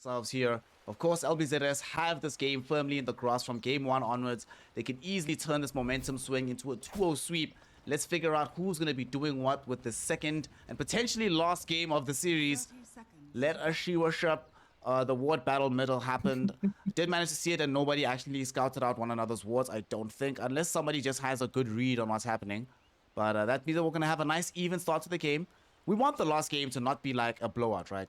themselves here. Of course, LBZS have this game firmly in the grasp from game 1 onwards. They can easily turn this momentum swing into a 2-0 sweep. Let's figure out who's going to be doing what with the second and potentially last game of the series. Let us see what's up. The ward battle middle happened. Did manage to see it, and nobody actually scouted out one another's wards, I don't think, unless somebody just has a good read on what's happening. But that means that we're going to have a nice even start to the game. We want the last game to not be like a blowout, right?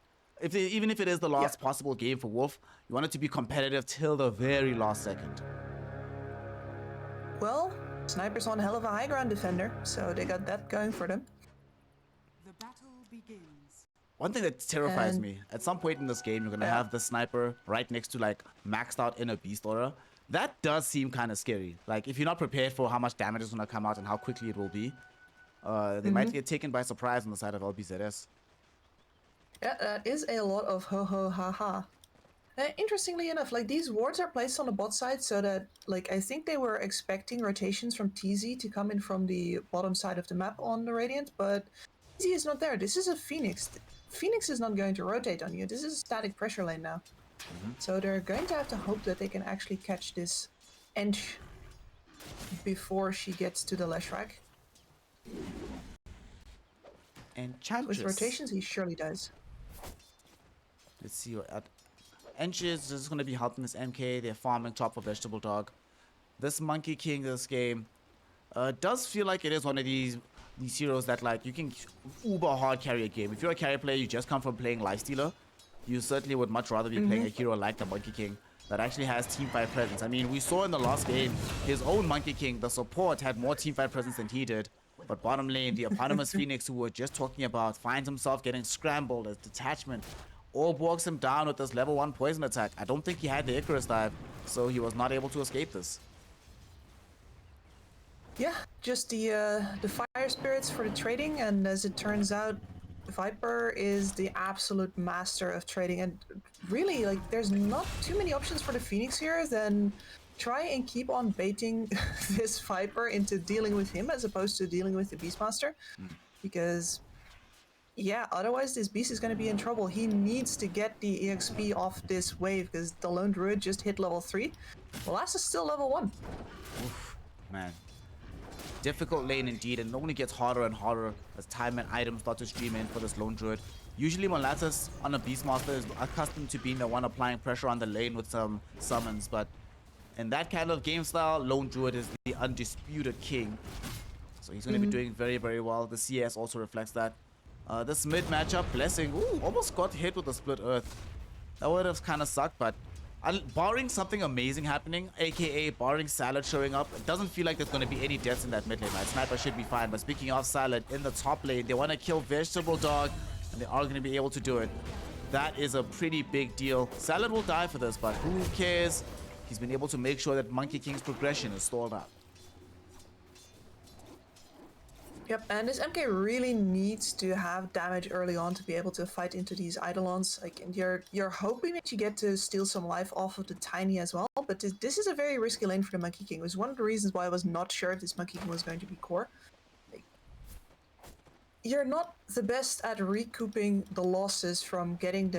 Even if it is the last possible game for Wolf, you want it to be competitive till the very last second. Well, Sniper's on hell of a high ground defender, so they got that going for them. The battle begins. One thing that terrifies me, at some point in this game, you're going to have the Sniper right next to like maxed out inner beast aura. That does seem kind of scary. Like if you're not prepared for how much damage is going to come out and how quickly it will be, they might get taken by surprise on the side of LBZS. Yeah, that is a lot of ho ho ha ha. Interestingly enough, like these wards are placed on the bot side so that, like, I think they were expecting rotations from TZ to come in from the bottom side of the map on the Radiant, but TZ is not there. This is a Phoenix. Phoenix is not going to rotate on you. This is a static pressure lane now. So they're going to have to hope that they can actually catch this Ench before she gets to the Leshrac. Enchantress. With rotations, he surely does. Let's see what Ench is just going to be helping this MK. They're farming top for Vegetable Dog. This Monkey King this game does feel like it is one of these heroes that like you can uber hard carry a game. If you're a carry player, you just come from playing Lifestealer, you certainly would much rather be playing a hero like the Monkey King that actually has teamfight presence. I mean, we saw in the last game, his own Monkey King, the support, had more teamfight presence than he did. But bottom lane, the eponymous Phoenix, who we're just talking about, finds himself getting scrambled as detachment. Orb walks him down with this level 1 poison attack. I don't think he had the Icarus dive, so he was not able to escape this. Yeah, just the fire spirits for the trading, and as it turns out, Viper is the absolute master of trading, and really, like, there's not too many options for the Phoenix here than try and keep on baiting this Viper into dealing with him as opposed to dealing with the Beastmaster, because yeah, otherwise this beast is going to be in trouble. He needs to get the EXP off this wave because the Lone Druid just hit level 3. Molasses is still level 1. Oof, man. Difficult lane indeed, and it only gets harder and harder as time and items start to stream in for this Lone Druid. Usually Molasses on a Beastmaster is accustomed to being the one applying pressure on the lane with some summons, but in that kind of game style, Lone Druid is the undisputed king. So he's going to be doing very, very well. The CS also reflects that. This mid matchup, Blessing, almost got hit with the split earth. That would have kind of sucked, but barring something amazing happening, aka barring Salad showing up, it doesn't feel like there's going to be any deaths in that mid lane, right? Sniper should be fine, but speaking of Salad, in the top lane, they want to kill Vegetable Dog, and they are going to be able to do it. That is a pretty big deal. Salad will die for this, but who cares? He's been able to make sure that Monkey King's progression is stalled out. Yep, and this MK really needs to have damage early on to be able to fight into these Eidolons. Like, and you're hoping that you get to steal some life off of the Tiny as well, but this is a very risky lane for the Monkey King. It was one of the reasons why I was not sure if this Monkey King was going to be core. Like, you're not the best at recouping the losses from getting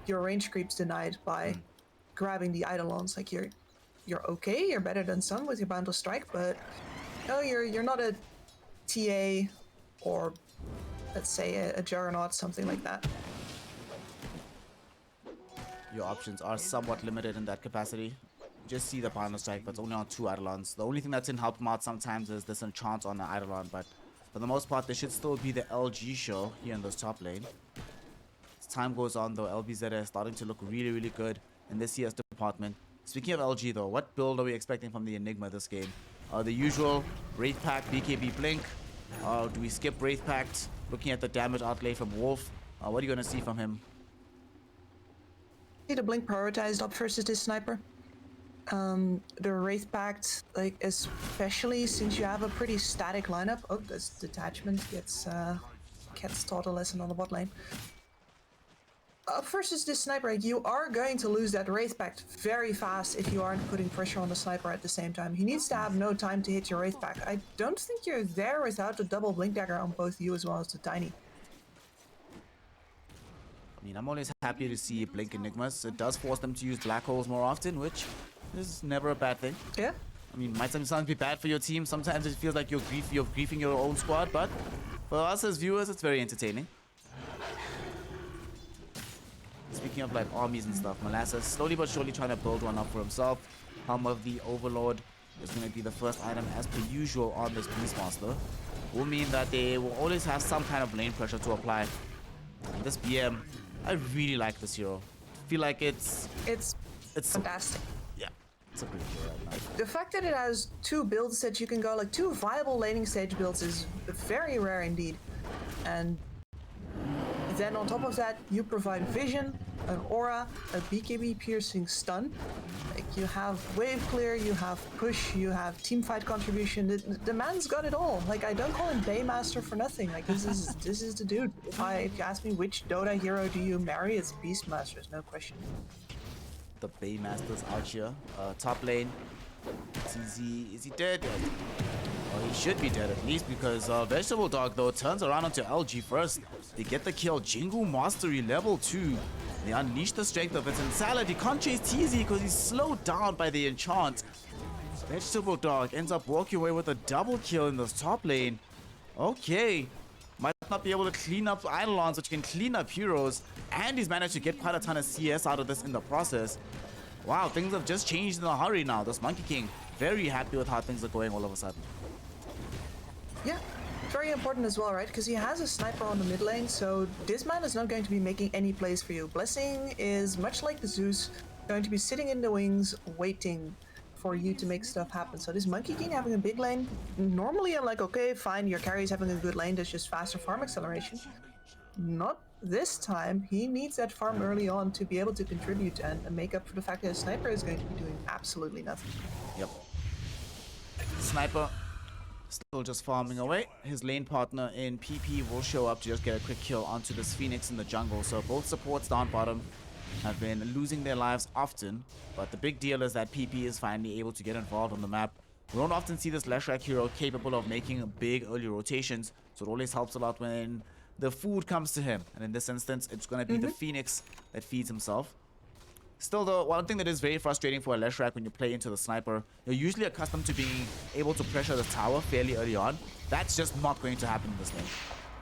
your range creeps denied by grabbing the Eidolons. Like, you're okay, you're better than some with your Boundless Strike, but no, you're not a TA or let's say a Juggernaut, something like that. Your options are somewhat limited in that capacity. Just see the Boundless Strike, but it's only on 2 Eidolons. The only thing that can help him out sometimes is this enchant on the Eidolon, but for the most part, there should still be the LG show here in this top lane. As time goes on, though, LBZS is starting to look really, really good in this CS department. Speaking of LG, though, what build are we expecting from the Enigma this game? The usual Wraith Pact, BKB Blink. Do we skip Wraith Pact? Looking at the damage outlay from Wolf, what are you going to see from him? See the Blink prioritized up versus this Sniper. The Wraith Pact, like, especially since you have a pretty static lineup. Oh, this detachment gets taught a lesson on the bot lane. Up versus this Sniper, you are going to lose that Wraith Pact very fast if you aren't putting pressure on the Sniper at the same time. He needs to have no time to hit your Wraith Pact. I don't think you're there without a double Blink Dagger on both you as well as the Tiny. mean, I'm always happy to see Blink Enigmas. It does force them to use black holes more often, which is never a bad thing. Yeah. I mean, might sometimes be bad for your team. Sometimes it feels like you're griefing your own squad, but for us as viewers, it's very entertaining. Speaking of like armies and stuff, Molasses slowly but surely trying to build one up for himself. Helm of the Overlord is going to be the first item as per usual on this Beastmaster. Will mean that they will always have some kind of lane pressure to apply. And this BM, I really like this hero. Feel like it's fantastic. Yeah, it's a great hero right now. The fact that it has 2 builds that you can go, like 2 viable laning stage builds, is very rare indeed. And then on top of that, you provide vision, an aura, a BKB piercing stun. Like you have wave clear, you have push, you have teamfight contribution. The man's got it all. Like I don't call him Baymaster for nothing. Like this is the dude. If you ask me which Dota hero do you marry, it's Beastmasters, no question. The Baymasters out here. Top lane. Is he dead yet? Well, he should be dead at least because Vegetable Dog though turns around onto LG first. They get the kill. Jingu Mastery level 2. They unleash the strength of it. And Salad, he can't chase TZ because he's slowed down by the enchant. Vegetable Dog ends up walking away with a double kill in this top lane. Okay. Might not be able to clean up Eidolons, which can clean up heroes. And he's managed to get quite a ton of CS out of this in the process. Wow, things have just changed in a hurry now. This Monkey King, very happy with how things are going all of a sudden. Yeah, very important as well, right? Because he has a sniper on the mid lane, so this man is not going to be making any plays for you. Blessing is, much like the Zeus, going to be sitting in the wings, waiting for you to make stuff happen. So this Monkey King having a big lane, normally I'm like, okay, fine, your carry's having a good lane, that's just faster farm acceleration. Not this time. He needs that farm early on to be able to contribute and make up for the fact that his sniper is going to be doing absolutely nothing. Yep. Sniper still just farming away. His lane partner in PP will show up to just get a quick kill onto this Phoenix in the jungle. So both supports down bottom have been losing their lives often, but the big deal is that PP is finally able to get involved on the map. We don't often see this Leshrac hero capable of making big early rotations, so it always helps a lot when the food comes to him. And in this instance, it's going to be the Phoenix that feeds himself. Still though, one thing that is very frustrating for a Leshrac when you play into the sniper, you're usually accustomed to being able to pressure the tower fairly early on. That's just not going to happen in this lane.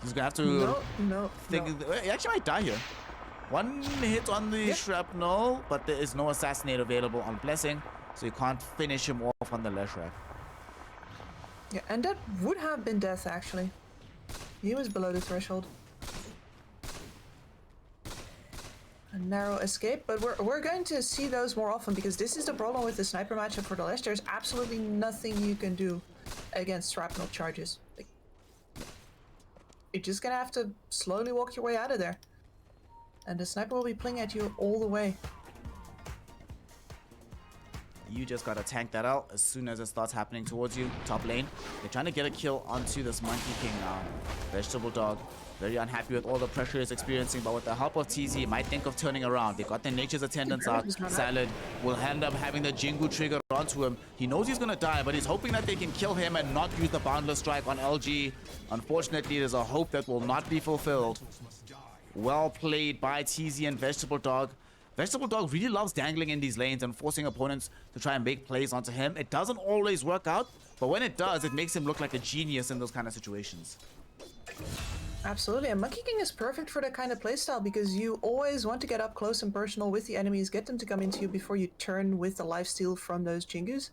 He's going to have to No. He actually might die here. One hit on the shrapnel, but there is no assassinate available on Blessing, so you can't finish him off on the Leshrac. Yeah, and that would have been death actually. He was below the threshold. A narrow escape, but we're going to see those more often because this is the problem with the sniper matchup for the Lesh. There's absolutely nothing you can do against shrapnel charges. Like, you're just gonna have to slowly walk your way out of there. And the sniper will be playing at you all the way. You just gotta tank that out as soon as it starts happening towards you. Top lane. They're trying to get a kill onto this Monkey King now. Vegetable Dog, very unhappy with all the pressure he's experiencing, but with the help of TZ, he might think of turning around. They got their Nature's Attendants out. Salad will end up having the Jingu trigger onto him. He knows he's gonna die, but he's hoping that they can kill him and not use the Boundless Strike on LG. Unfortunately, there's a hope that will not be fulfilled. Well played by TZ and Vegetable Dog. Vegetable Dog really loves dangling in these lanes and forcing opponents to try and make plays onto him. It doesn't always work out, but when it does, it makes him look like a genius in those kind of situations. Absolutely, and Monkey King is perfect for that kind of playstyle because you always want to get up close and personal with the enemies, get them to come into you before you turn with the lifesteal from those Jingus.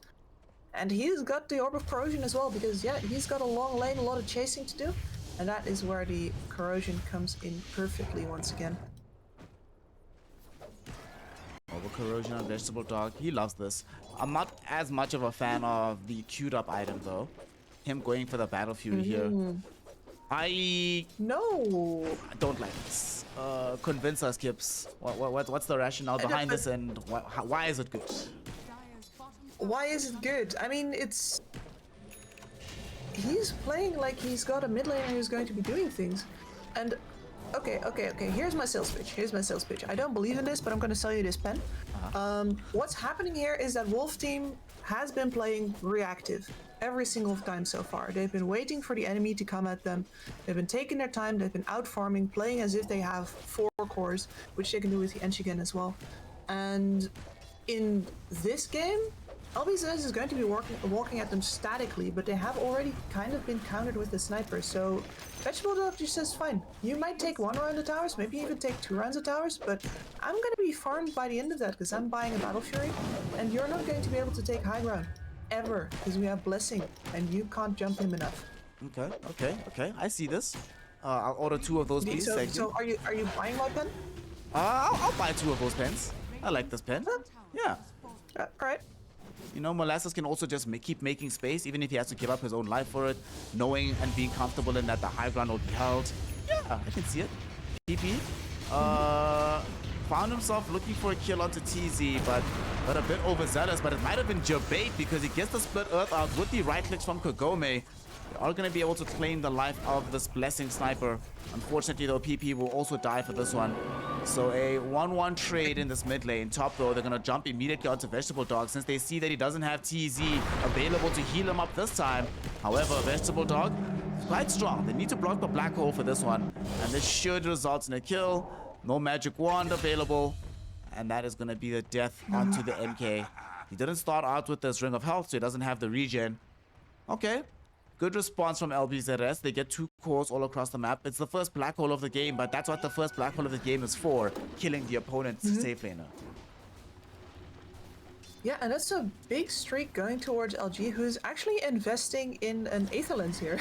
And he's got the Orb of Corrosion as well because, yeah, he's got a long lane, a lot of chasing to do. And that is where the corrosion comes in perfectly once again. Over corrosion on Vegetable Dog. He loves this. I'm not as much of a fan of the queued up item though. Him going for the battlefield here. I don't like this. Convince us, Kips. What's the rationale behind this and why is it good? Dyer's bottom Why is it good? I mean, he's playing like he's got a mid laner who's going to be doing things. And okay, here's my sales pitch. I don't believe in this, but I'm going to sell you this pen. What's happening here is that Wolf Team has been playing reactive. every single time so far. They've been waiting for the enemy to come at them. They've been taking their time. They've been out farming, playing as if they have 4 cores, which they can do with the Enchigan as well. And in this game, LBZS is going to be walking at them statically, but they have already kind of been countered with the sniper. So Vegetable Dog just says, fine, you might take 1 round of towers, maybe even take 2 rounds of towers, but I'm going to be farmed by the end of that because I'm buying a Battle Fury, and you're not going to be able to take high ground ever because we have Blessing, and you can't jump him enough. Okay. I see this. I'll order 2 of those, please. Thank you. So are you buying my pen? I'll buy 2 of those pens. I like this pen. Yeah. All right. You know, Molasses can also just keep making space, even if he has to give up his own life for it, knowing and being comfortable in that the high ground will be held. Yeah, I can see it. PP found himself looking for a kill onto TZ, but a bit overzealous. But it might have been Jabate because he gets the split earth out with the right clicks from Kagome. They are going to be able to claim the life of this Blessing sniper. Unfortunately, though, PP will also die for this one. So a 1-1 trade in this mid lane. Top, though, they're going to jump immediately onto Vegetable Dog since they see that he doesn't have TZ available to heal him up this time. However, Vegetable Dog is quite strong. They need to block the black hole for this one. And this should result in a kill. No magic wand available. And that is going to be the death onto the MK. He didn't start out with this ring of health, so he doesn't have the regen. Okay. Good response from LBZS. They get 2 cores all across the map. It's the first black hole of the game, but that's what the first black hole of the game is for. Killing the opponent's safe laner. Yeah, and that's a big streak going towards LG, who's actually investing in an Aether Lens here.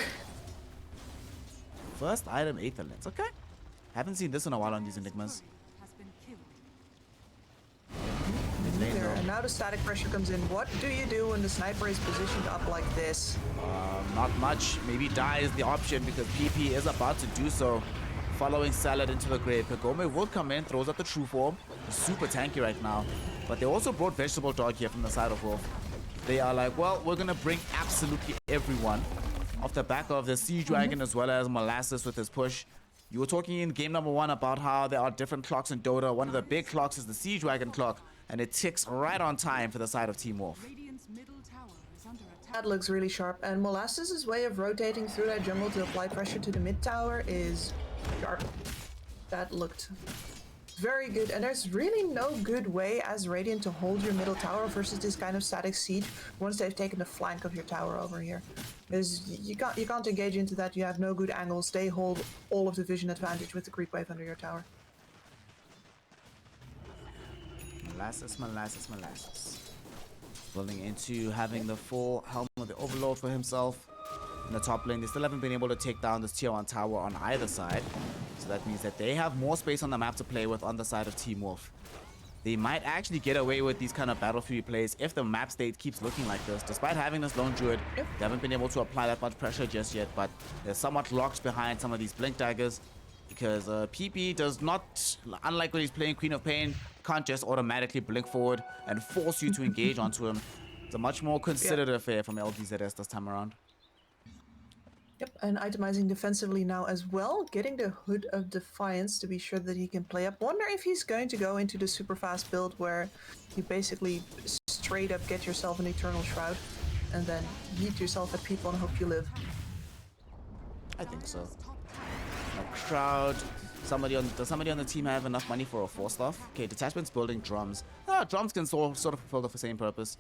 First item, Aether Lens. Okay. Haven't seen this in a while on these Enigmas. Has been killed. Mid lane, There, though. and now the static pressure comes in. What do you do when the sniper is positioned up like this? Not much. Maybe die is the option because PP is about to do so. Following Salad into the grave. Kagome will come in, throws out the true form. He's super tanky right now. But they also brought Vegetable Dog here from the side of Wolf. They are like, well, we're going to bring absolutely everyone. Off the back of the Siege Dragon as well as Molasses with his push. You were talking in game number 1 about how there are different clocks in Dota. One of the big clocks is the Siege Dragon clock. And it ticks right on time for the side of Team Wolf. Radiant's middle tower is under attack. That looks really sharp, and Molasses' way of rotating through that jungle to apply pressure to the mid tower is sharp. That looked very good, and there's really no good way as Radiant to hold your middle tower versus this kind of static siege once they've taken the flank of your tower over here. Because you can't engage into that, you have no good angles, they hold all of the vision advantage with the creep wave under your tower. Molasses. Building into having the full Helm of the Overlord for himself. In the top lane, they still haven't been able to take down this tier 1 tower on either side. So that means that they have more space on the map to play with on the side of Team Wolf. They might actually get away with these kind of Battle Fury plays if the map state keeps looking like this. Despite having this Lone Druid, they haven't been able to apply that much pressure just yet, but they're somewhat locked behind some of these Blink Daggers. Because PP does not, unlike when he's playing Queen of Pain, can't just automatically blink forward and force you to engage onto him. It's a much more considered affair from LBZS this time around. Yep, and itemizing defensively now as well, getting the Hood of Defiance to be sure that he can play up. Wonder if he's going to go into the super fast build where you basically straight up get yourself an Eternal Shroud and then yeet yourself at people and hope you live. I think so. A crowd. Does somebody on the team have enough money for a 4-staff? Okay, detachment's building drums. Drums can sort of fulfill the same purpose.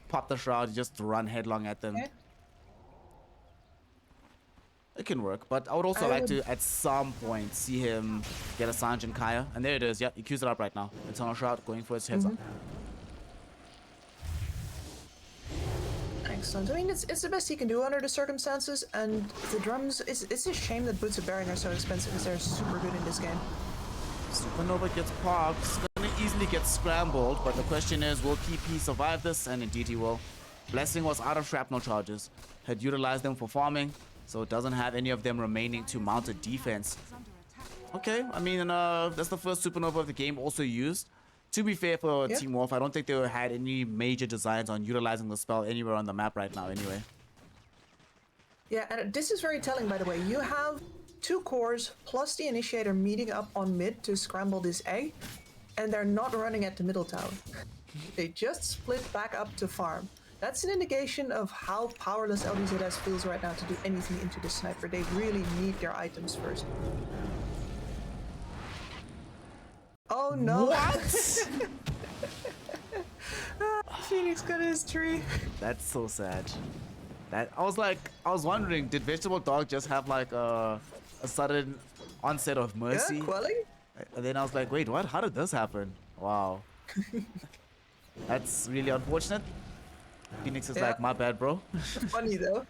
Pop the shroud, just run headlong at them. Okay. It can work, but I would also like to, at some point, see him get a Sanj and Kaya. And there it is. Yeah, he queues it up right now. Eternal Shroud going for his heads up. Excellent. I mean, it's the best he can do under the circumstances, and the drums, it's a shame that Boots of Bearing are so expensive because they're super good in this game. Supernova gets popped. It's going to easily get scrambled, but the question is, will PP survive this? And indeed he will. Blessing was out of shrapnel charges. Had utilized them for farming, so it doesn't have any of them remaining to mount a defense. Okay, I mean, that's the first Supernova of the game also used. To be fair for Team Wolf, I don't think they had any major designs on utilizing the spell anywhere on the map right now anyway. Yeah, and this is very telling, by the way. You have 2 cores plus the Initiator meeting up on mid to scramble this egg, and they're not running at the middle tower. They just split back up to farm. That's an indication of how powerless LBZS feels right now to do anything into the sniper. They really need their items first. Oh no! What? Phoenix got his tree. That's so sad. That I was wondering, did Vegetable Dog just have like a sudden onset of mercy? Yeah, quelling? And then I was like, wait, what? How did this happen? Wow. That's really unfortunate. Phoenix is Yeah. like, my bad, bro. Funny though.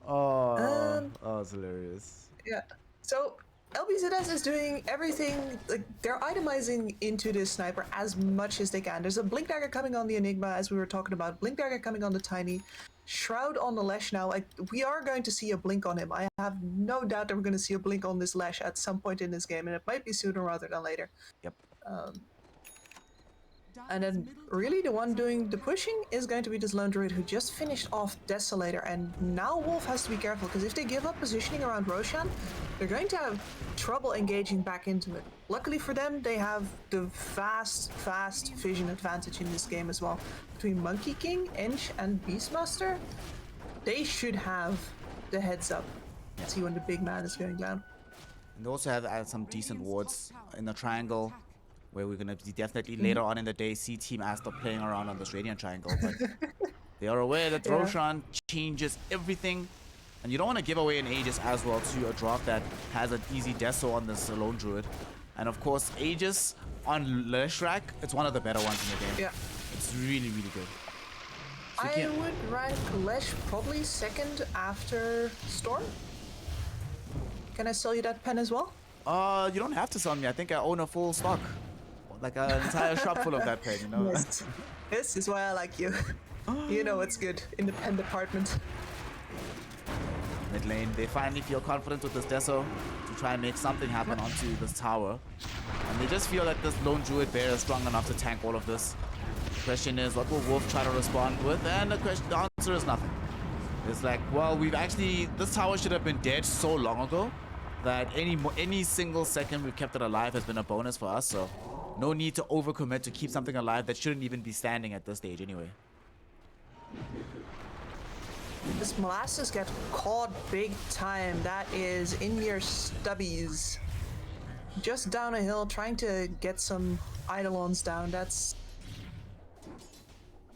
Oh, it's hilarious. Yeah. So LBZS is doing everything, like they're itemizing into this sniper as much as they can. There's a blink dagger coming on the Enigma, as we were talking about. Blink dagger coming on the Tiny. Shroud on the Lash now. We are going to see a blink on him. I have no doubt that we're going to see a blink on this Lash at some point in this game, and it might be sooner rather than later. Yep. And then really the one doing the pushing is going to be this lone druid who just finished off Desolator, and now Wolf has to be careful because if they give up positioning around Roshan, they're going to have trouble engaging back into it. Luckily for them, they have the fast vision advantage in this game as well. Between Monkey King, Inch, and Beastmaster, they should have the heads up. See when the big man is going down. And they also have some decent wards in the triangle, where we're going to be definitely later on in the day see Team Asta playing around on this Radiant Triangle. But they are aware that Yeah. Roshan changes everything. And you don't want to give away an Aegis as well to a draft that has an easy Deso on this Lone Druid. And of course, Aegis on Leshrac, it's one of the better ones in the game. Yeah. It's really, really good. So you I can't- would rank Lesh probably second after Storm. Can I sell you that pen as well? You don't have to sell me. I think I own a full stock. Like an entire shop full of that pen, you know? Yes. This is why I like you. You know what's good in the pen department. Mid lane, they finally feel confident with this Deso to try and make something happen onto this tower. And they just feel that this lone druid bear is strong enough to tank all of this. The question is, what will Wolf try to respond with? And the answer is nothing. It's like, well, this tower should have been dead so long ago that any single second we've kept it alive has been a bonus for us, so no need to overcommit to keep something alive that shouldn't even be standing at this stage anyway. This Molasses gets caught big time. That is in your stubbies. Just down a hill, trying to get some Eidolons down. That's...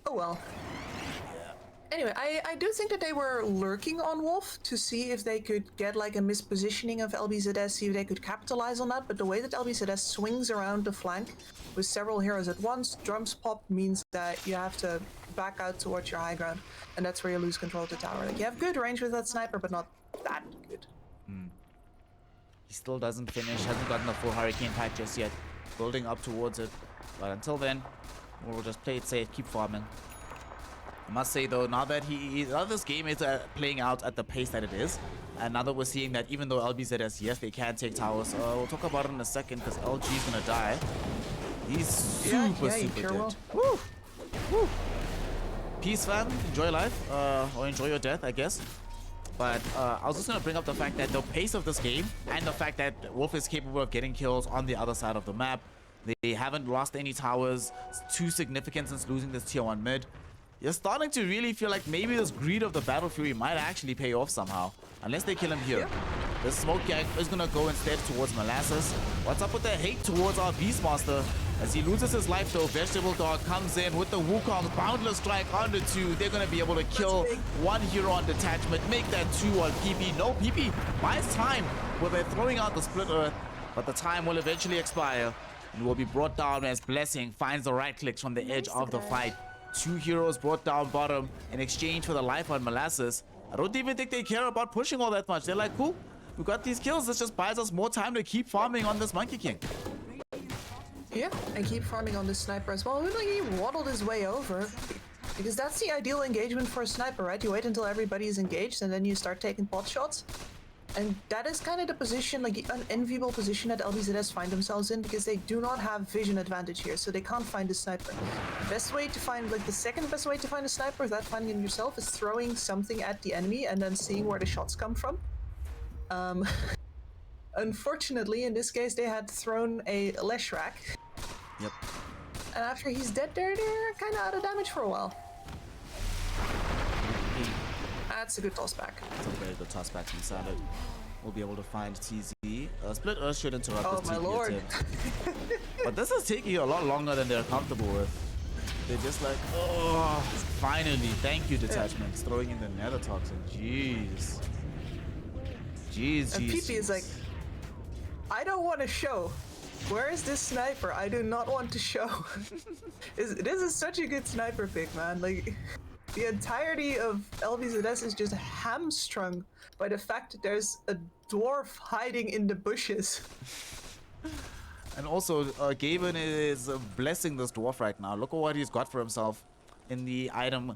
Oh well. Anyway, I do think that they were lurking on Wolf to see if they could get like a mispositioning of LBZS, see if they could capitalize on that, but the way that LBZS swings around the flank with several heroes at once, drums pop means that you have to back out towards your high ground, and that's where you lose control of the tower. Like, you have good range with that sniper, but not that good. He still doesn't finish, hasn't gotten the full Hurricane pack just yet. Building up towards it. But until then, we'll just play it safe, keep farming. I must say though, now that this game is playing out at the pace that it is, and now that we're seeing that even though LBZS, yes, they can take towers, we'll talk about it in a second because LG is gonna die. He's super you sure dead. will. Woo! Woo! Peace, fam. Enjoy life, or enjoy your death, I guess. But I was just gonna bring up the fact that the pace of this game and the fact that Wolf is capable of getting kills on the other side of the map. They haven't lost any towers. It's too significant since losing this tier 1 mid. You're starting to really feel like maybe this greed of the Battle Fury might actually pay off somehow. Unless they kill him here. Yeah. The smoke gang is gonna go instead towards Molasses. What's up with the hate towards our Beastmaster? As he loses his life though, Vegetable Dog comes in with the Wukong Boundless Strike on the 2. They're gonna be able to kill one hero on detachment, make that 2 on PP. No, PP buys time where they're throwing out the Split Earth, but the time will eventually expire and will be brought down as Blessing finds the right clicks from the edge of the fight. 2 heroes brought down bottom in exchange for the life on Molasses. I don't even think they care about pushing all that much. They're like, cool, we got these kills. This just buys us more time to keep farming on this Monkey King. Yeah, and keep farming on this sniper as well. Like, he waddled his way over. Because that's the ideal engagement for a sniper, right? You wait until everybody is engaged and then you start taking pot shots. And that is kind of the position, like the unenviable position that LBZS find themselves in, because they do not have vision advantage here, so they can't find the sniper. Best way to find, like the second best way to find a sniper without finding it yourself is throwing something at the enemy and then seeing where the shots come from. Unfortunately, in this case, they had thrown a Leshrac. Yep. And after he's dead, they're kind of out of damage for a while. That's a good toss back. It's a very good toss back from Salad. We'll be able to find TZ. Split Earth should interrupt Oh this my TP lord. attempt. But this is taking you a lot longer than they're comfortable with. They're just like, oh, finally. Thank you, Detachments. Throwing in the Nether Toxin. Jeez. Jeez, And jeez. PP is like, I don't want to show. Where is this sniper? I do not want to show. This is such a good sniper pick, man. Like, the entirety of LBZS is just hamstrung by the fact that there's a dwarf hiding in the bushes. And also, Gaben is blessing this dwarf right now. Look at what he's got for himself in the item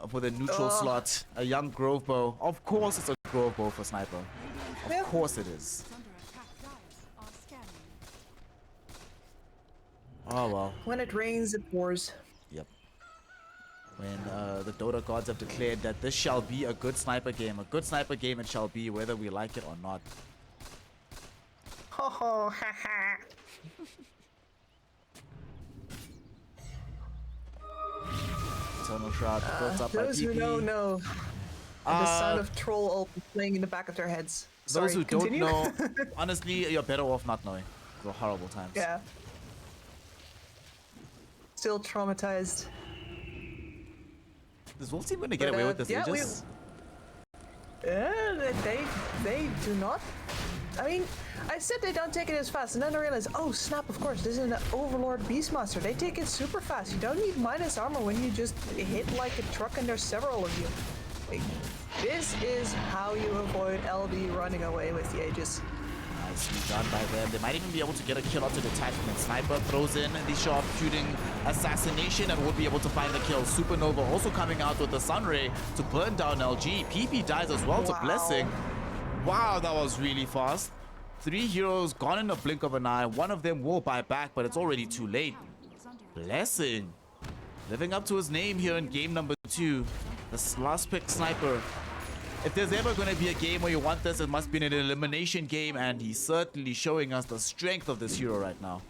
for the neutral slot. A young Grove Bow. Of course it's a Grove Bow for Sniper. Of course it is. Under attack dives are scanning. Oh, well. When it rains, it pours. Yep. When the Dota gods have declared that this shall be a good sniper game. A good sniper game it shall be, whether we like it or not. Ho ho, ha ha. Eternal Shroud built up by Those who know, PP. know. And the sound of troll ult playing in the back of their heads. Those Sorry, who continue. don't know, honestly, you're better off not knowing. They're horrible times. Yeah. Still traumatized. Is Wolf Team going to get But, away with this yeah, Aegis? They do not. I mean, I said they don't take it as fast, and then I realized, oh snap! Of course, this is an Overlord Beastmaster. They take it super fast. You don't need minus armor when you just hit like a truck, and there's several of you. Like, this is how you avoid LB running away with the Aegis. Nicely done by them. They might even be able to get a kill onto Detachment. Sniper throws in the sharpshooting assassination and would be able to find the kill. Supernova also coming out with the Sunray to burn down LG. PP dies as well to Wow. Blessing. Wow, that was really fast. 3 heroes gone in a blink of an eye. One of them will buy back, but it's already too late. Blessing. Living up to his name here in game number 2. The last pick Sniper. If there's ever going to be a game where you want this, it must be an elimination game, and he's certainly showing us the strength of this hero right now.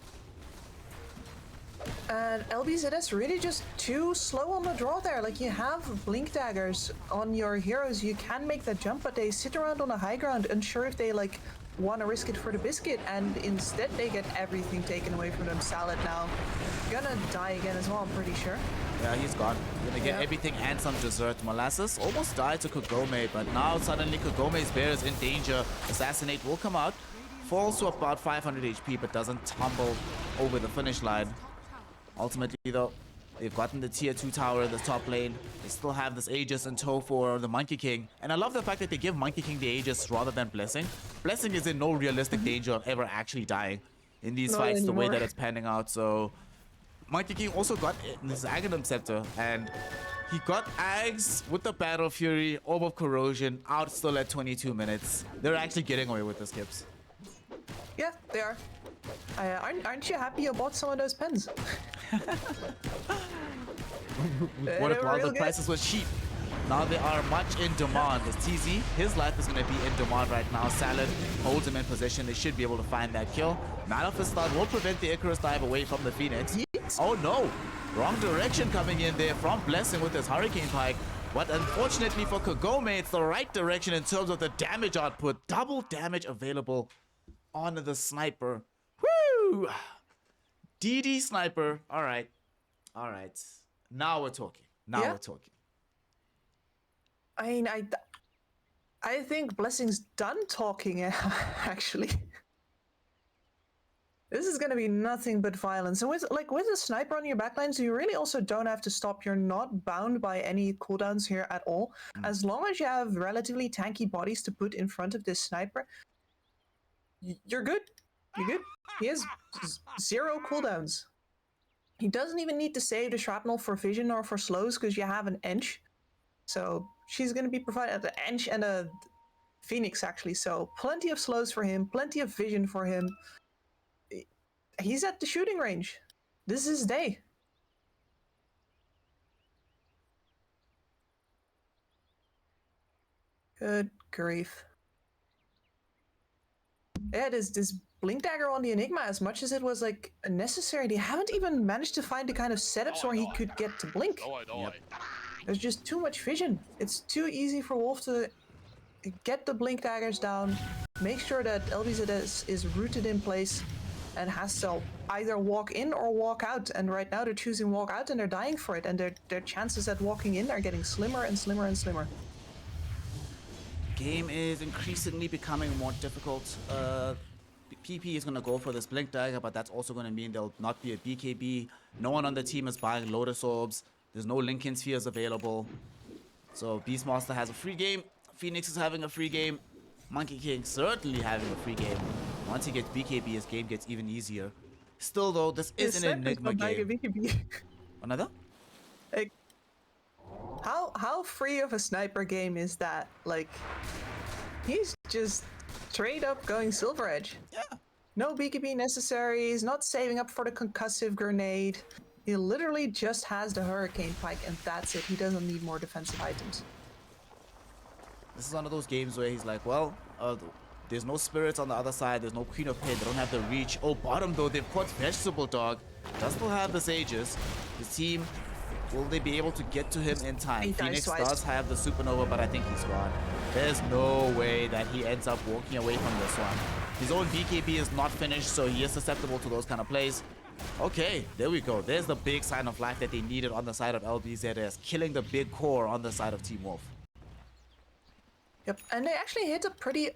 And LBZS really just too slow on the draw there. Like, you have blink daggers on your heroes, you can make that jump, but they sit around on the high ground unsure if they like want to risk it for the biscuit, and instead they get everything taken away from them. Salad now gonna die again as well, I'm pretty sure. Yeah, he's gone. Gonna get Yeah. everything and some dessert. Molasses almost died to Kagome, but now suddenly Kagome's bear is in danger. Assassinate will come out. Falls to about 500 HP, but doesn't tumble over the finish line. Ultimately, though, they've gotten the tier 2 tower in the top lane. They still have this Aegis in tow for the Monkey King. And I love the fact that they give Monkey King the Aegis rather than Blessing. Blessing is in no realistic danger of ever actually dying in these Not fights, the way anymore. that it's panning out. So Monkey King also got this Aghanim Scepter, and he got Ags with the Battle Fury, Orb of Corrosion, out still at 22 minutes. They're actually getting away with the skips. Yeah, they are. Aren't you happy you bought some of those pens? What They if were while real the good. prices was cheap? Now they are much in demand. As TZ, his life is going to be in demand right now. Salad holds him in position. They should be able to find that kill. Malafist start will prevent the Icarus dive away from the Phoenix. Yeet. Oh no! Wrong direction coming in there from Blessing with his Hurricane Pike. But unfortunately for Kagome, it's the right direction in terms of the damage output. Double damage available on the Sniper. Woo! DD Sniper. All right. All right. Now we're talking. Now Yeah. we're talking. I mean, I think Blessing's done talking, actually. This is gonna be nothing but violence. And with a sniper on your backlines, you really also don't have to stop. You're not bound by any cooldowns here at all. As long as you have relatively tanky bodies to put in front of this sniper, you're good. You're good. He has 0 cooldowns. He doesn't even need to save the shrapnel for vision or for slows because you have an Ench. So she's going to be provided an Ench and a Phoenix, actually. So plenty of slows for him, plenty of vision for him. He's at the shooting range. This is his day. Good grief. Yeah, this Blink Dagger on the Enigma as much as it was like necessary. They haven't even managed to find the kind of setups where he could get to blink. Yep. There's just too much vision. It's too easy for Wolf to get the Blink Daggers down, make sure that LBZS is rooted in place, and has to either walk in or walk out. And right now they're choosing walk out and they're dying for it. And their chances at walking in are getting slimmer and slimmer and slimmer. Game is increasingly becoming more difficult. PP is going to go for this Blink Dagger, but that's also going to mean there'll not be a BKB. No one on the team is buying Lotus Orbs. There's no Lincoln Spheres available. So Beastmaster has a free game. Phoenix is having a free game. Monkey King certainly having a free game. Once he gets BKB, his game gets even easier. Still though, this is an Enigma game. Another? Like, how free of a sniper game is that? Like, he's just straight up going Silver Edge. Yeah. No BKB necessary. He's not saving up for the concussive grenade. He literally just has the Hurricane Pike and that's it. He doesn't need more defensive items. This is one of those games where he's like, well, there's no spirits on the other side. There's no Queen of Pain. They don't have the reach. Oh, bottom though, they've caught Vegetable Dog. Does still have the Sages. His team, will they be able to get to him in time? He Phoenix dies does have the Supernova, but I think he's gone. There's no way that he ends up walking away from this one. His own BKB is not finished, so he is susceptible to those kind of plays. Okay, there we go. There's the big sign of life that they needed on the side of LBZS, killing the big core on the side of Team Wolf. Yep, and they actually hit a pretty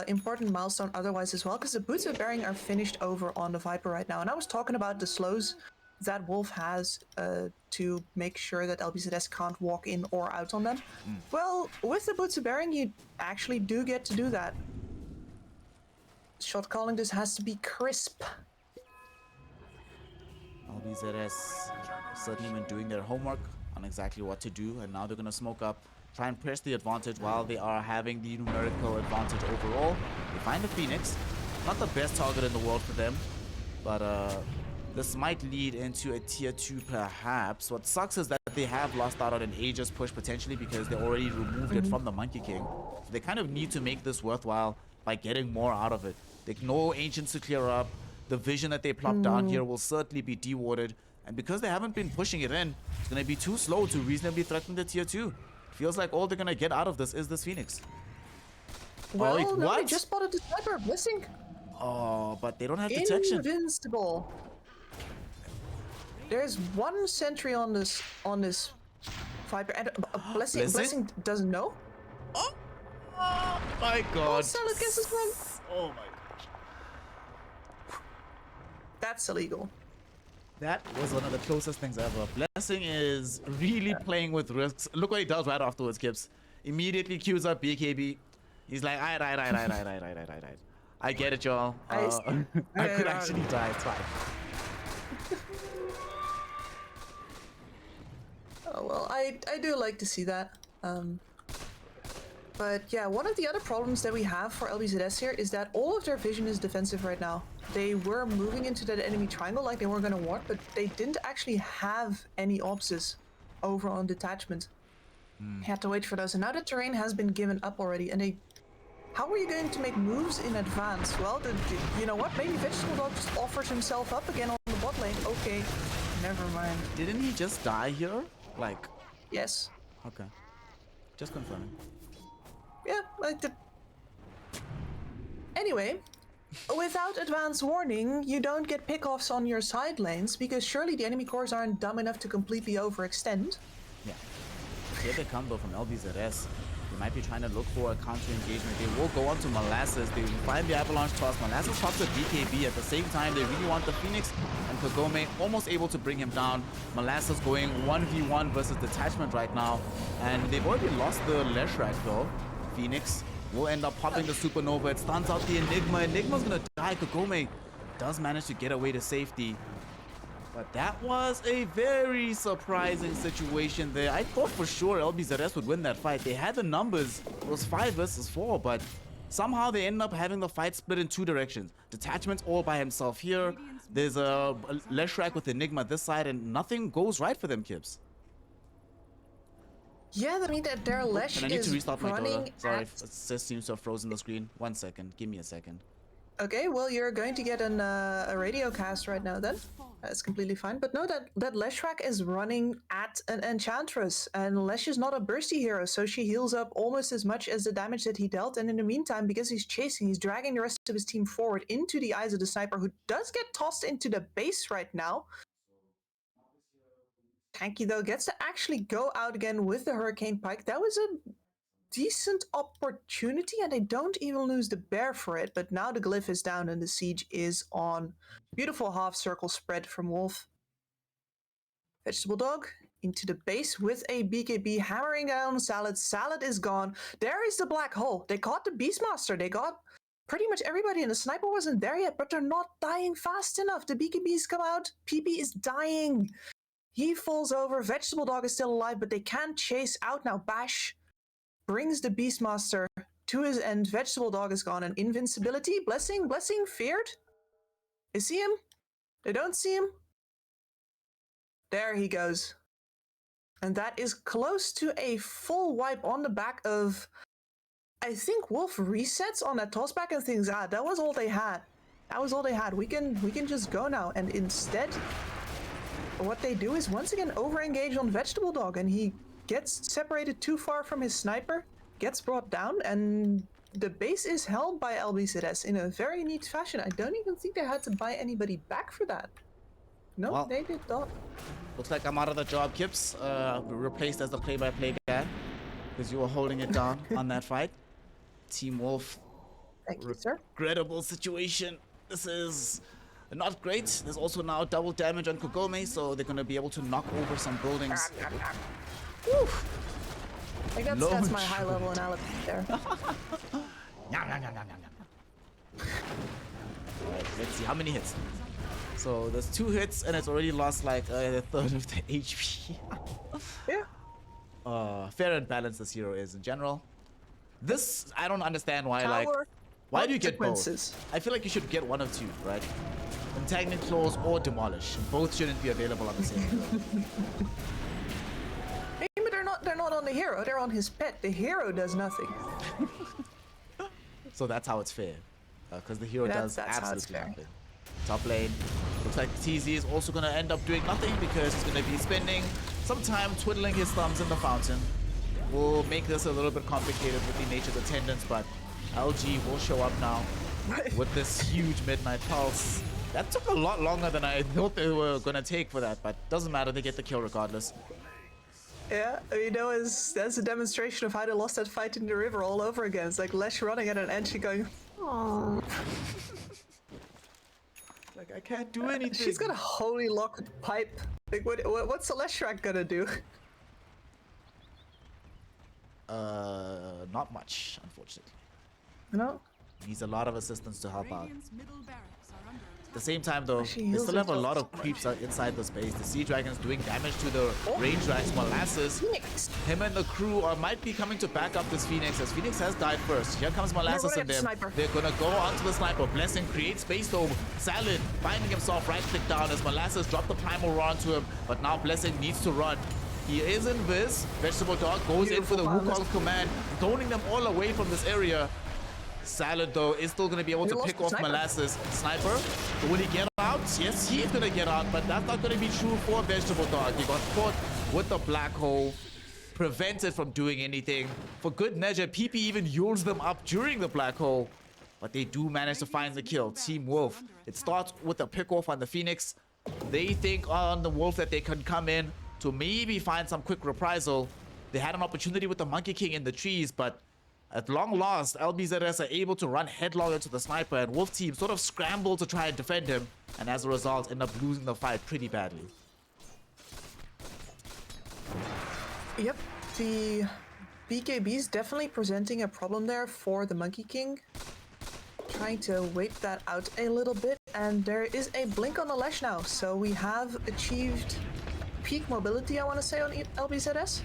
important milestone otherwise as well, because the Boots of Bearing are finished over on the Viper right now. And I was talking about the slows that Wolf has to make sure that LBZS can't walk in or out on them. Well, with the Boots of Bearing, you actually do get to do that. Shot calling just has to be crisp. LBZS certainly been doing their homework on exactly what to do, and now they're going to smoke up, try and press the advantage while they are having the numerical advantage overall. They find the Phoenix, not the best target in the world for them, but this might lead into a tier 2 perhaps. What sucks is that they have lost out on an Aegis push potentially because they already removed it from the Monkey King. So they kind of need to make this worthwhile by getting more out of it. They no Ancients to clear up. The vision that they plop down here will certainly be dewarded. And because they haven't been pushing it in, it's going to be too slow to reasonably threaten the tier 2. Feels like all they're going to get out of this is this Phoenix. Well, wait, no, what? they just spotted the sniper. Blessing. Oh, but they don't have detection. Invincible. There's one sentry on this Viper, and Blessing doesn't know. Oh my god. Oh, Salad guesses one. Oh my god. That's illegal. That was one of the closest things ever. Blessing is really playing with risks. Look what he does right afterwards, Kips. Immediately queues up BKB. He's like, right. I get it, y'all. I could actually die. It's fine. Oh, well, I do like to see that. But yeah, one of the other problems that we have for LBZS here is that all of their vision is defensive right now. They were moving into that enemy triangle like they were going to ward, but they didn't actually have any obses over on detachment. Had to wait for those, and now the terrain has been given up already, and how are you going to make moves in advance? Well, you know what? Maybe Vegetable Dog just offers himself up again on the bot lane. Okay, never mind. Didn't he just die here? Like... Yes. Okay. Just confirming. Yeah, like the... Anyway, without advance warning, you don't get pickoffs on your side lanes, because surely the enemy cores aren't dumb enough to completely overextend. Yeah. Here they come though from LBZS. They might be trying to look for a counter engagement. They will go on to Molasses. They find the Avalanche toss. Molasses pops a BKB. At the same time, they really want the Phoenix, and Kagome almost able to bring him down. Molasses going 1v1 versus Detachment right now, and they've already lost the Leshrac though. Phoenix will end up popping the Supernova. It stuns out the Enigma. Enigma's gonna die. Kagome does manage to get away to safety. But that was a very surprising situation there. I thought for sure LBZS would win that fight. They had the numbers. It was 5 versus 4, but somehow they end up having the fight split in 2 directions. Detachment's all by himself here. There's a Leshrac with Enigma this side, and nothing goes right for them, Kips. Yeah, I mean that their Lesh And I need to is restart my running Dota. Sorry, it just seems to have frozen the screen. 1 second. Give me a second. Okay, well, you're going to get a radio cast right now then. That's completely fine. But no, that Leshrac is running at an Enchantress, and Lesh is not a bursty hero, so she heals up almost as much as the damage that he dealt. And in the meantime, because he's chasing, he's dragging the rest of his team forward into the eyes of the sniper, who does get tossed into the base right now. Tanky, though, gets to actually go out again with the Hurricane Pike. That was a decent opportunity, and they don't even lose the bear for it. But now the glyph is down and the siege is on. Beautiful half circle spread from Wolf. Vegetable Dog into the base with a BKB hammering down Salad. Salad is gone. There is the black hole. They caught the Beastmaster. They got pretty much everybody, and the sniper wasn't there yet, but they're not dying fast enough. The BKBs come out. PP is dying. He falls over. Vegetable Dog is still alive, but they can't chase out now. Bash brings the Beastmaster to his end. Vegetable Dog is gone. And invincibility? Blessing feared? Is he him? They don't see him. There he goes. And that is close to a full wipe on the back of... I think Wolf resets on that tossback and thinks, that was all they had. That was all they had. We can just go now. And instead, what they do is once again over-engage on Vegetable Dog, and he gets separated too far from his sniper, gets brought down, and the base is held by LBZS in a very neat fashion. I don't even think they had to buy anybody back for that. No, Well, they did not. Looks like I'm out of the job, Kips. Replaced as the play-by-play guy because you were holding it down on that fight. Team Wolf. Thank you, sir. Regrettable situation. This is not great. There's also now double damage on Kogome, so they're going to be able to knock over some buildings. Woo. I think that's Launch. my high level analysis there. Alright, let's see how many hits. So there's 2 hits and it's already lost like a third of the HP. Yeah. Fair and balanced this hero is in general. This, I don't understand why, Tower like, why do you get both? consequences. I feel like you should get one of 2, right? Antagonist Claws or Demolish. Both shouldn't be available on the same hero. But they're not on the hero, they're on his pet. The hero does nothing. So that's how it's fair. Because the hero does that's how it's absolutely fair. nothing. Top lane. Looks like TZ is also going to end up doing nothing because he's going to be spending some time twiddling his thumbs in the fountain. Will make this a little bit complicated with the Nature's Attendants, but LG will show up now with this huge Midnight Pulse. That took a lot longer than I thought they were going to take for that, but doesn't matter. They get the kill regardless. Yeah, you know, that's a demonstration of how they lost that fight in the river all over again. It's like Lesh running at an entry going, "Aww." Like, I can't do anything. She's got a holy locked pipe. Like, what's the Leshrac gonna do? Not much, unfortunately. No? Needs a lot of assistance to help out. Radiant's middle barracks are under At the same time, though, She they heals still have a herself lot of so much. creeps inside the space. The Sea Dragon's doing damage to the Range Racks. Molasses, Phoenix! him and the crew might be coming to back up this Phoenix, as Phoenix has died first. Here comes Molasses gonna and get the them. sniper. They're gonna go onto the sniper. Blessing creates space though. Salad finding himself right click down as Molasses dropped the Primal Roar onto him, but now Blessing needs to run. He is in Viz. Vegetable Dog goes in for the Beautiful Wukong command, throwing them all away from this area. Salad, though, is still going to be able He to lost pick the off sniper. Molasses. Sniper, will he get out? Yes, he is going to get out, but that's not going to be true for Vegetable Dog. He got caught with the black hole, prevented from doing anything. For good measure, PP even yules them up during the black hole, but they do manage to find the kill. Team Wolf, it starts with a pick off on the Phoenix. They think on the Wolf that they can come in to maybe find some quick reprisal. They had an opportunity with the Monkey King in the trees, but at long last, LBZS are able to run headlong into the sniper, and Wolf team sort of scramble to try and defend him, and as a result, end up losing the fight pretty badly. Yep, the BKB is definitely presenting a problem there for the Monkey King. Trying to wait that out a little bit, and there is a blink on the Lesh now, so we have achieved peak mobility, I want to say, on LBZS.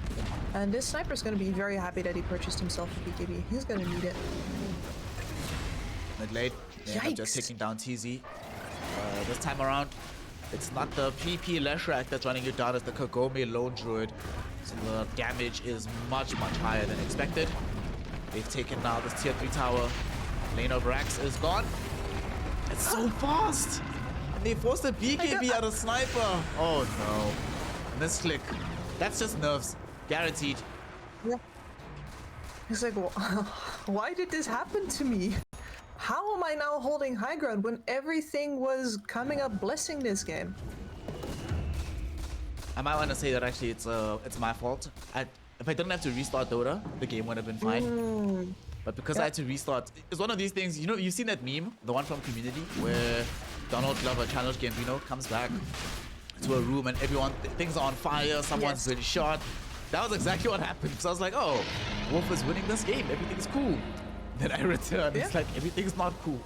And this sniper is going to be very happy that he purchased himself a BKB. He's going to need it. Mid late, they end up just Yikes. taking down TZ. This time around, it's not the PP Leshrac that's running you down, it's the Kagome Lone Druid. So the damage is much, much higher than expected. They've taken now this tier 3 tower. Lane of Rax is gone. It's so fast. And they forced a BKB out of sniper. Oh no. Misclick. That's just nerves. Guaranteed. Yeah. It's like, why did this happen to me? How am I now holding high ground when everything was coming up blessing this game? I might want to say that actually it's my fault. If I didn't have to restart Dota, the game would have been fine. But because I had to restart, it's one of these things, you know, you've seen that meme, the one from Community, where Donald Glover challenge Gambino comes back to a room and everyone, things are on fire, someone's been shot. That was exactly what happened. So I was like, oh, Wolf is winning this game, everything's cool. Then I return, it's like everything's not cool.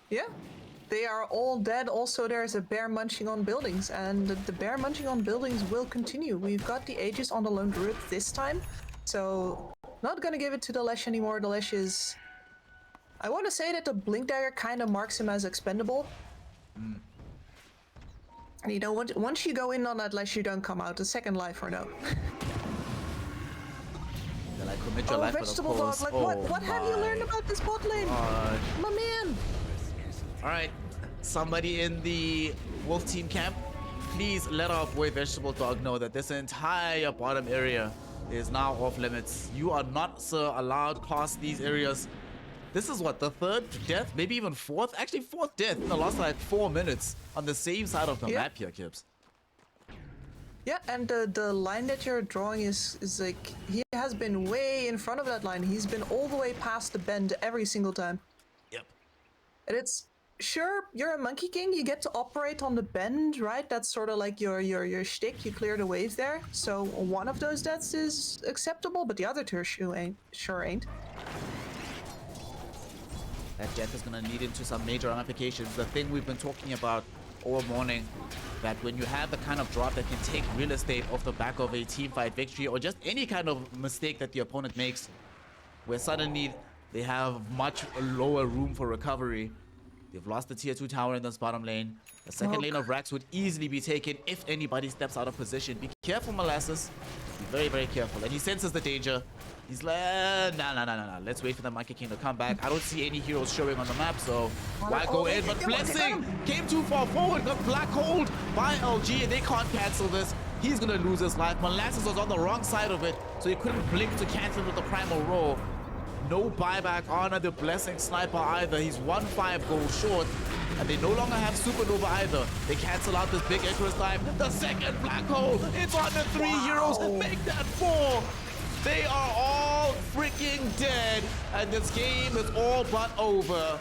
Yeah. They are all dead. Also, there's a bear munching on buildings, and the bear munching on buildings will continue. We've got the Aegis on the lone druid this time, so not gonna give it to the Lesh anymore. The Lesh is... I want to say that the Blink Dagger kind of marks him as expendable. And you know, once you go in on that Lesh, you don't come out a second life or no. Then I commit your life vegetable for the dog, cause. like what have you learned about this bot lane? My man! Alright, somebody in the Wolf team camp, please let our boy Vegetable Dog know that this entire bottom area is now off limits. You are not, sir, allowed past these areas. This is what, the third death? Maybe even fourth? Actually, fourth death in the last like 4 minutes on the same side of the map here, Kibbs. Yeah, and the line that you're drawing is like, he has been way in front of that line. He's been all the way past the bend every single time. Yep. And it's, sure, you're a Monkey King, you get to operate on the bend, right? That's sort of like your shtick, you clear the waves there. So one of those deaths is acceptable, but the other two sure ain't. That death is going to lead into some major ramifications. The thing we've been talking about all morning, that when you have the kind of drop that can take real estate off the back of a team fight victory or just any kind of mistake that the opponent makes, where suddenly they have much lower room for recovery. They've lost the tier 2 tower in this bottom lane. The second lane of Rax would easily be taken if anybody steps out of position. Be careful, Molasses. Be very, very careful. And he senses the danger. He's like, nah. Let's wait for the Monkey King to come back. I don't see any heroes showing on the map, so why go in? But Blessing came too far forward, got black hold by LG, and they can't cancel this. He's gonna lose his life. Molasses was on the wrong side of it, so he couldn't blink to cancel with the primal roar. No buyback on the Blessing sniper either. He's 1-5 gold short, and they no longer have Supernova either. They cancel out this big Icarus dive. The second black hole, it's on the 3 heroes. Make that 4. They are all freaking dead, and this game is all but over.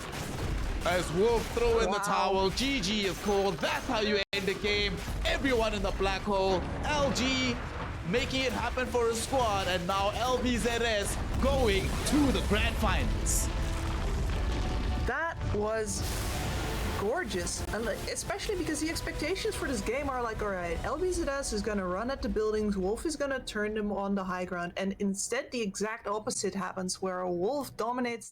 As Wolf throw in the towel, GG is called. That's how you end the game. Everyone in the black hole. LG making it happen for his squad, and now LBZS going to the grand finals. That was gorgeous, and like, especially because the expectations for this game are like, all right, LBZS is gonna run at the buildings, Wolf is gonna turn them on the high ground, and instead the exact opposite happens, where a Wolf dominates